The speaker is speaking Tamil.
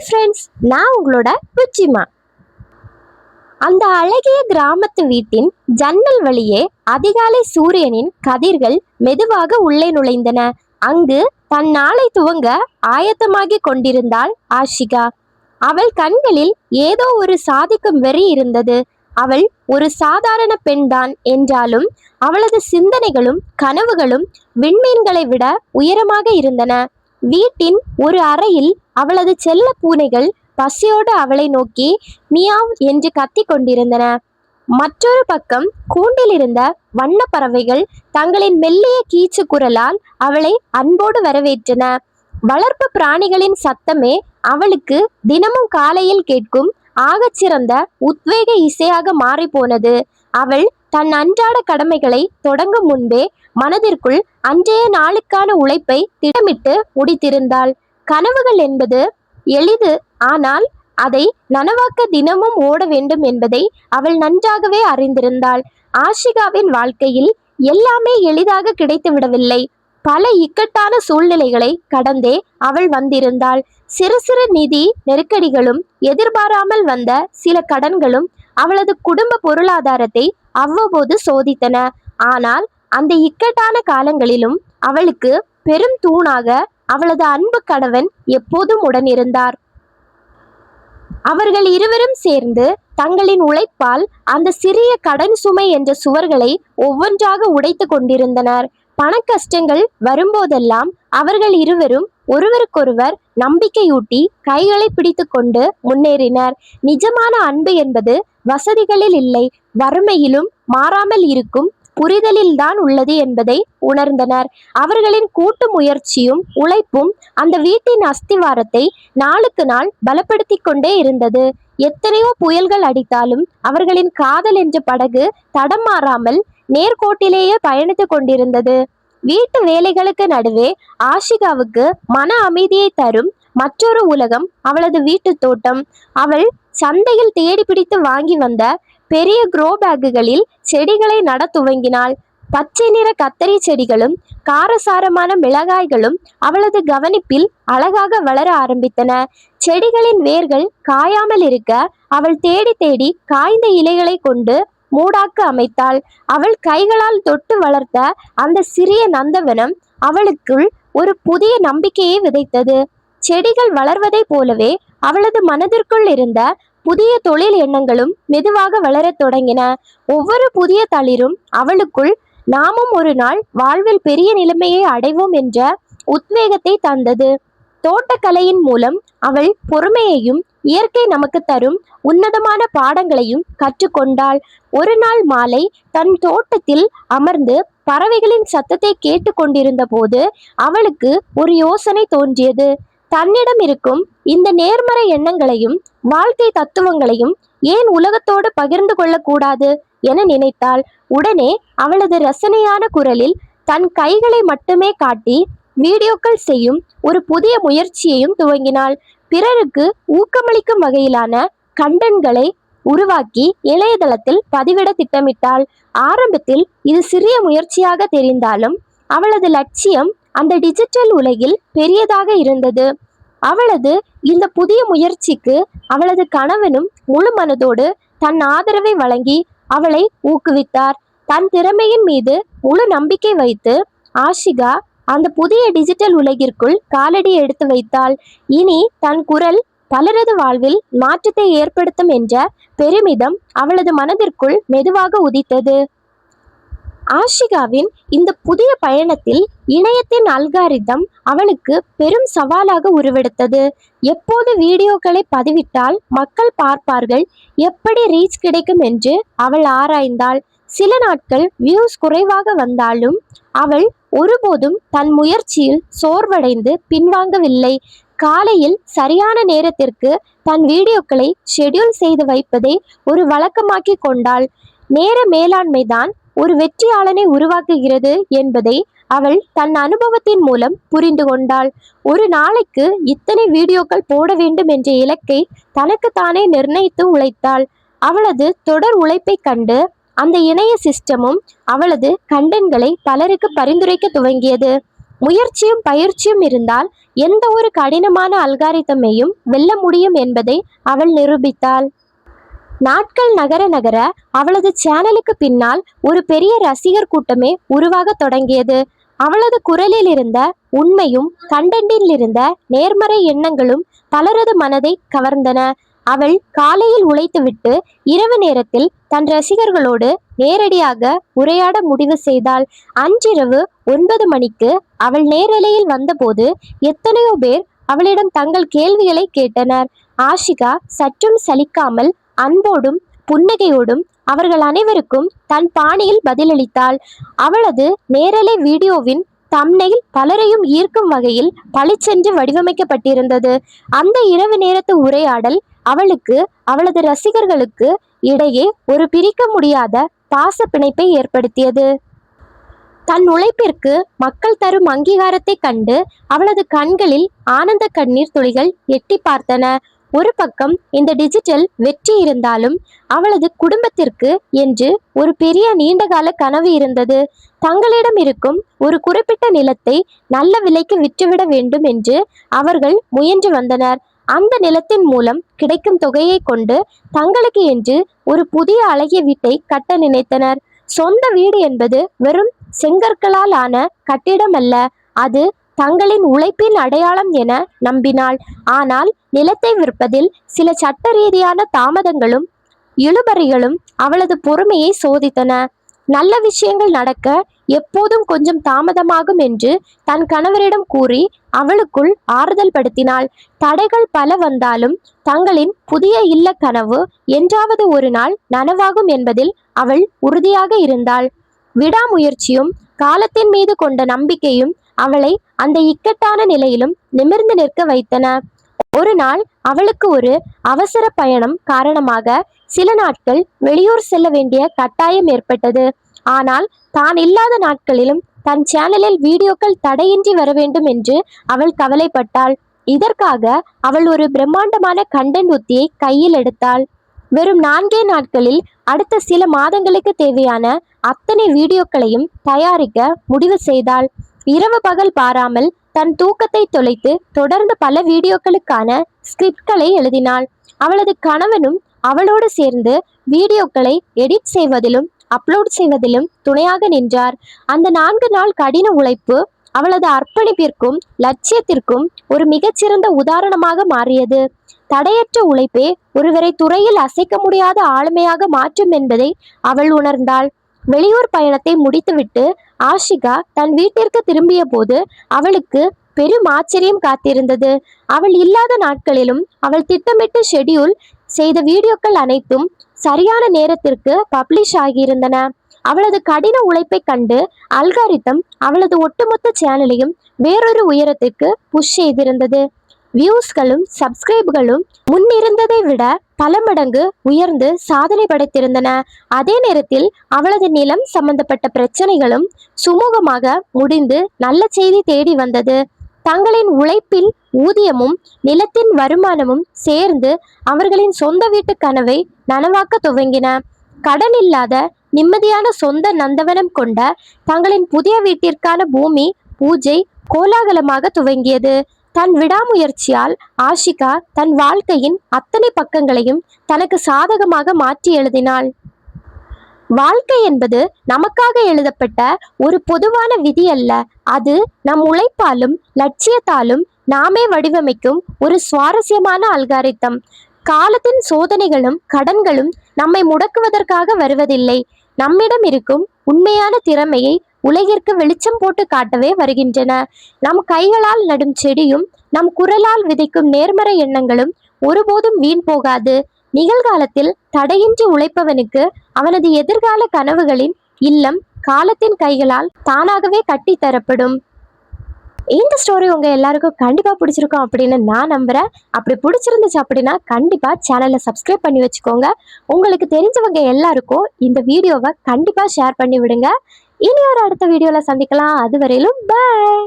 ஹாய் ஃப்ரெண்ட்ஸ், நான் உங்களோட புச்சிமா. அந்த அழகிய கிராமத்து வீட்டின் ஜன்னல் வழியே அதிகாலை சூரியனின் கதிர்கள் மெதுவாக உள்ளே நுழைந்தன. அங்கு தன் நாளை துவங்க ஆயத்தமாகிக் கொண்டிருந்தாள் ஆஷிகா. அவள் கண்களில் ஏதோ ஒரு சாதிக்கும் வெறி இருந்தது. அவள் ஒரு சாதாரண பெண்தான் என்றாலும் அவளது சிந்தனைகளும் கனவுகளும் விண்மீன்களை விட உயரமாக இருந்தன. வீட்டின் ஒரு அறையில் அவளது செல்ல பூனைகள் பசியோடு அவளை நோக்கி மியாவ் என்று கத்திக் கொண்டிருந்தன. மற்றொரு பக்கம் கூண்டில் இருந்த வண்ண பறவைகள் தங்களின் மெல்லிய கீச்சு குரலால் அவளை அன்போடு வரவேற்றன. வளர்ப்பு பிராணிகளின் சத்தமே அவளுக்கு தினமும் காலையில் கேட்கும் ஆகச்சிறந்த உத்வேக இசையாக மாறிப்போனது. அவள் தன் அன்றாட கடமைகளை தொடங்கும் முன்பே மனதிற்குள் அன்றைய நாளுக்கான உழைப்பை திட்டமிட்டு முடித்திருந்தாள். கனவுகள் என்பது எளிது, ஆனால் அதை நனவாக்க தினமும் ஓட வேண்டும் என்பதை அவள் நன்றாகவே அறிந்திருந்தாள். ஆஷிகாவின் வாழ்க்கையில் எல்லாமே எளிதாக கிடைத்து விடவில்லை. பல இக்கட்டான சூழ்நிலைகளை கடந்தே அவள் வந்திருந்தாள். சிறு சிறு நிதி நெருக்கடிகளும் எதிர்பாராமல் வந்த சில கடன்களும் அவளது குடும்ப பொருளாதாரத்தை அவ்வப்போது சோதித்தன. ஆனால் அந்த இக்கட்டான காலங்களிலும் அவளுக்கு பெரும் தூணாக அவளது அன்பு கணவன் எப்போதும் உடனிருந்தார். அவர்கள் இருவரும் சேர்ந்து தங்களின் உழைப்பால் அந்த சிறிய கடன் சுமை என்ற சுவர்களை ஒவ்வொன்றாக உடைத்து கொண்டிருந்தனர். பண கஷ்டங்கள் வரும்போதெல்லாம் அவர்கள் இருவரும் ஒருவருக்கொருவர் நம்பிக்கையூட்டி கைகளை பிடித்து கொண்டு முன்னேறினர். நிஜமான அன்பு என்பது வசதிகளில் இல்லை, வறுமையிலும் மாறாமல் இருக்கும் புரிதலில்தான் உள்ளது என்பதை உணர்ந்தனர். அவர்களின் கூட்டு முயற்சியும் உழைப்பும் அந்த வீட்டின் அஸ்திவாரத்தை நாளுக்கு நாள் பலப்படுத்தி கொண்டே இருந்தது. எத்தனையோ புயல்கள் அடித்தாலும் அவர்களின் காதல் என்ற படகு தடம் மாறாமல் நேர்கோட்டிலேயே பயணித்து கொண்டிருந்தது. வீட்டு வேலைகளுக்கு நடுவே ஆஷிகாவுக்கு மன அமைதியை தரும் மற்றொரு உலகம் அவளது வீட்டு தோட்டம். அவள் சந்தையில் தேடி பிடித்து வாங்கி வந்த பெரிய க்ரோ பேக்குகளில் செடிகளை நட துவங்கினாள். பச்சை நிற கத்தரி செடிகளும் காரசாரமான மிளகாய்களும் அவளது கவனிப்பில் அழகாக வளர ஆரம்பித்தன. செடிகளின் வேர்கள் காயாமல் இருக்க அவள் தேடி தேடி காய்ந்த இலைகளை கொண்டு மூடாக்கு அமைத்தாள். அவள் கைகளால் தொட்டு வளர்த்த அந்த சிறிய நந்தவனம் அவளுக்குள் ஒரு புதிய நம்பிக்கையை விதைத்தது. செடிகள் வளர்வதைப் போலவே அவளது மனதிற்குள் இருந்த புதிய தொழில் எண்ணங்களும் மெதுவாக வளரத் தொடங்கின. ஒவ்வொரு புதிய தளிரும் அவளுக்குள் நாமும் ஒரு நாள் வாழ்வில் பெரிய நிலைமையை அடைவோம் என்ற உத்வேகத்தை தந்தது. தோட்டக்கலையின் மூலம் அவள் பொறுமையையும் இயற்கை நமக்கு தரும் உன்னதமான பாடங்களையும் கற்றுக்கொண்டாள். ஒரு நாள் மாலை தன் தோட்டத்தில் அமர்ந்து பறவைகளின் சத்தத்தை கேட்டு கொண்டிருந்த போது அவளுக்கு ஒரு யோசனை தோன்றியது. தன்னிடம் இருக்கும் இந்த நேர்மறை எண்ணங்களையும் வாழ்க்கை தத்துவங்களையும் ஏன் உலகத்தோடு பகிர்ந்து கொள்ளக்கூடாது என நினைத்தாள். உடனே அவளது ரசனையான குரலில் தன் கைகளை மட்டுமே காட்டி வீடியோக்கள் செய்யும் ஒரு புதிய முயற்சியையும் துவங்கினாள். பிறருக்கு ஊக்கமளிக்கும் வகையிலான கண்டென்ட்களை உருவாக்கி இணையதளத்தில் பதிவிட திட்டமிட்டாள். ஆரம்பத்தில் இது சிறிய முயற்சியாக தெரிந்தாலும் அவளது லட்சியம் அந்த டிஜிட்டல் உலகில் பெரியதாக இருந்தது. அவளது இந்த புதிய முயற்சிக்கு அவளது கணவனும் முழு மனதோடு தன் ஆதரவை வழங்கி அவளை ஊக்குவித்தார். தன் திறமையின் மீது முழு நம்பிக்கை வைத்து ஆஷிகா அந்த புதிய டிஜிட்டல் உலகிற்குள் காலடி எடுத்து வைத்தாள். இனி தன் குரல் பலரது வாழ்வில் மாற்றத்தை ஏற்படுத்தும் என்ற பெருமிதம் அவளது மனதிற்குள் மெதுவாக உதித்தது. ஆஷிகாவின் இந்த புதிய பயணத்தில் இணையத்தின் அல்காரிதம் அவளுக்கு பெரும் சவாலாக உருவெடுத்தது. எப்போது வீடியோக்களை பதிவிட்டால் மக்கள் பார்ப்பார்கள், எப்படி ரீச் கிடைக்கும் என்று அவள் ஆராய்ந்தாள். சில நாட்கள் வியூஸ் குறைவாக வந்தாலும் அவள் ஒருபோதும் தன் முயற்சியில் சோர்வடைந்து பின்வாங்கவில்லை. காலையில் சரியான நேரத்திற்கு தன் வீடியோக்களை ஷெட்யூல் செய்து வைப்பதை ஒரு வழக்கமாக்கி கொண்டாள். நேர மேலாண்மைதான் ஒரு வெற்றியாளனை உருவாக்குகிறது என்பதை அவள் தன் அனுபவத்தின் மூலம் புரிந்து கொண்டாள். ஒரு நாளைக்கு இத்தனை வீடியோக்கள் போட வேண்டும் என்ற இலக்கை தனக்குத்தானே நிர்ணயித்து உழைத்தாள். அவளது தொடர் உழைப்பை கண்டு அந்த இணைய சிஸ்டமும் அவளது கண்டென்ட்களை பலருக்கு பரிந்துரைக்க துவங்கியது. முயற்சியும் பயிற்சியும் இருந்தால் எந்த ஒரு கடினமான அல்காரிதமையும் வெல்ல முடியும் என்பதை அவள் நிரூபித்தாள். நாட்கள் நகர நகர அவளது சேனலுக்கு பின்னால் ஒரு பெரிய ரசிகர் கூட்டமே உருவாக தொடங்கியது. அவளது குரலில் இருந்த உண்மையும் கண்டென்ட்டில் இருந்த நேர்மறை எண்ணங்களும் பலரது மனதை கவர்ந்தன. அவள் காலையில் உழைத்துவிட்டு இரவு நேரத்தில் தன் ரசிகர்களோடு நேரடியாக உரையாட முடிவு செய்தாள். அன்றிரவு 9 மணிக்கு அவள் நேரலையில் வந்தபோது எத்தனையோ பேர் அவளிடம் தங்கள் கேள்விகளை கேட்டனர். ஆஷிகா சற்றும் சலிக்காமல் அன்போடும் புன்னகையோடும் அவர்கள் அனைவருக்கும் தன் பாணியில் பதிலளித்தாள். அவளது நேரலை வீடியோவின் தம்ப்நெயில் பலரையும் ஈர்க்கும் வகையில் பளிச்சென்று வடிவமைக்கப்பட்டிருந்தது. அந்த இரவு நேரத்து உரையாடல் அவளுக்கு அவளது ரசிகர்களுக்கு இடையே ஒரு பிரிக்க முடியாத பாச பிணைப்பை ஏற்படுத்தியது. தன் உழைப்பிற்கு மக்கள் தரும் அங்கீகாரத்தை கண்டு அவளது கண்களில் ஆனந்த கண்ணீர் துளிகள் எட்டி பார்த்தன. ஒரு பக்கம் இந்த டிஜிட்டல் வெற்றி இருந்தாலும் அவளது குடும்பத்திற்கு என்று ஒரு பெரிய நீண்டகால கனவு இருந்தது. தங்களிடம் இருக்கும் ஒரு குறிப்பிட்ட நிலத்தை நல்ல விலைக்கு விற்றுவிட வேண்டும் என்று அவர்கள் முயன்று வந்தனர். அந்த நிலத்தின் மூலம் கிடைக்கும் தொகையை கொண்டு தங்களுக்கு என்று ஒரு புதிய அழகிய வீட்டை கட்ட நினைத்தனர். சொந்த வீடு என்பது வெறும் செங்கற்களால் ஆன கட்டிடம் அல்ல, அது தங்களின் உழைப்பின் அடையாளம் என நம்பினாள். ஆனால் நிலத்தை விற்பதில் சில சட்ட ரீதியான தாமதங்களும் இழுபறிகளும் அவளது பொறுமையை சோதித்தன. நல்ல விஷயங்கள் நடக்க எப்போதும் கொஞ்சம் தாமதமாகும் என்று தன் கணவரிடம் கூறி அவளுக்குள் ஆறுதல் படுத்தினாள். தடைகள் பல வந்தாலும் தங்களின் புதிய இல்ல கனவு என்றாவது ஒரு நாள் நனவாகும் என்பதில் அவள் உறுதியாக இருந்தாள். விடாமுயற்சியும் காலத்தின் மீது கொண்ட நம்பிக்கையும் அவளை அந்த இக்கட்டான நிலையிலும் நிமிர்ந்து நிற்க வைத்தன. ஒரு நாள் அவளுக்கு ஒரு அவசர பயணம் காரணமாக சில நாட்கள் வெளியூர் செல்ல வேண்டிய கட்டாயம் ஏற்பட்டது. ஆனால் தான் இல்லாத நாட்களிலும் தன் சேனலில் வீடியோக்கள் தடையின்றி வர வேண்டும் என்று அவள் கவலைப்பட்டாள். இதற்காக அவள் ஒரு பிரம்மாண்டமான கண்டென்ட் உத்தியை கையில் எடுத்தாள். வெறும் 4 நாட்களில் அடுத்த சில மாதங்களுக்கு தேவையான அத்தனை வீடியோக்களையும் தயாரிக்க முடிவு செய்தாள். இரவு பகல் பாராமல் தன் தூக்கத்தை தொலைத்து தொடர்ந்து பல வீடியோக்களுக்கான ஸ்கிரிப்ட்களை எழுதினாள். அவளது கணவனும் அவளோடு சேர்ந்து வீடியோக்களை எடிட் செய்வதிலும் அப்லோட் செய்வதிலும் துணையாக நின்றார். அந்த 4 நாள் கடின உழைப்பு அவளது அர்ப்பணிப்பிற்கும் லட்சியத்திற்கும் ஒரு மிகச்சிறந்த உதாரணமாக மாறியது. தடையற்ற உழைப்பே ஒருவரை துறையில் அசைக்க முடியாத ஆளுமையாக மாற்றும் என்பதை அவள் உணர்ந்தாள். வெளியூர் பயணத்தை முடித்துவிட்டு ஆஷிகா தன் வீட்டிற்கு திரும்பிய போது அவளுக்கு பெரும் ஆச்சரியம் காத்திருந்தது. அவள் இல்லாத நாட்களிலும் அவள் திட்டமிட்டு ஷெட்யூல் செய்த வீடியோக்கள் அனைத்தும் சரியான நேரத்திற்கு பப்ளிஷ் ஆகியிருந்தன. அவளது கடின உழைப்பை கண்டு அல்காரிதம் அவளது ஒட்டுமொத்த சேனலையும் வேறொரு உயரத்திற்கு புஷ் செய்திருந்தது. வியூஸ்களும் சப்ஸ்கிரைப்களும் முன்னிருந்ததை விட பல மடங்கு உயர்ந்து சாதனை படைத்திருந்தன. அதே நேரத்தில் அவளது நிலம் சம்பந்தப்பட்ட பிரச்சனைகளும் சுமூகமாக முடிந்து நல்ல செய்தி தேடி வந்தது. தங்களின் உழைப்பில் ஊதியமும் நிலத்தின் வருமானமும் சேர்ந்து அவர்களின் சொந்த வீட்டு கனவை நனவாக்க துவங்கின. கடன் இல்லாத நிம்மதியான சொந்த நந்தவனம் கொண்ட தங்களின் புதிய வீட்டிற்கான பூமி பூஜை கோலாகலமாக துவங்கியது. தன் விடாமுயற்சியால் ஆஷிகா தன் வாழ்க்கையின் அத்தனை பக்கங்களையும் தனக்கு சாதகமாக மாற்றி எழுதினாள். வாழ்க்கை என்பது நமக்காக எழுதப்பட்ட ஒரு பொதுவான விதி அல்ல, அது நம் உழைப்பாலும் லட்சியத்தாலும் நாமே வடிவமைக்கும் ஒரு சுவாரஸ்யமான அல்காரிதம். காலத்தின் சோதனைகளும் கடன்களும் நம்மை முடக்குவதற்காக வருவதில்லை, நம்மிடம் இருக்கும் உண்மையான திறமையை உலகிற்கு வெளிச்சம் போட்டு காட்டவே வருகின்றன. நம் கைகளால் நடும் செடியும் நம் குரலால் விதைக்கும் நேர்மறை எண்ணங்களும் ஒருபோதும் வீண் போகாது. நிகழ்காலத்தில் தடையின்றி உழைப்பவனுக்கு அவனது எதிர்கால கனவுகளின் இல்லம் காலத்தின் கைகளால் தானாகவே கட்டி தரப்படும். இந்த ஸ்டோரி உங்க எல்லாருக்கும் கண்டிப்பா பிடிச்சிருக்கும் அப்படின்னு நான் நம்புறேன். அப்படி பிடிச்சிருந்துச்சு அப்படின்னா கண்டிப்பா சேனலை சப்ஸ்கிரைப் பண்ணி வச்சுக்கோங்க. உங்களுக்கு தெரிஞ்சவங்க எல்லாருக்கும் இந்த வீடியோவை கண்டிப்பா ஷேர் பண்ணி விடுங்க. இனி ஒரு அடுத்த வீடியோல சந்திக்கலாம். அதுவரையிலும் பாய்.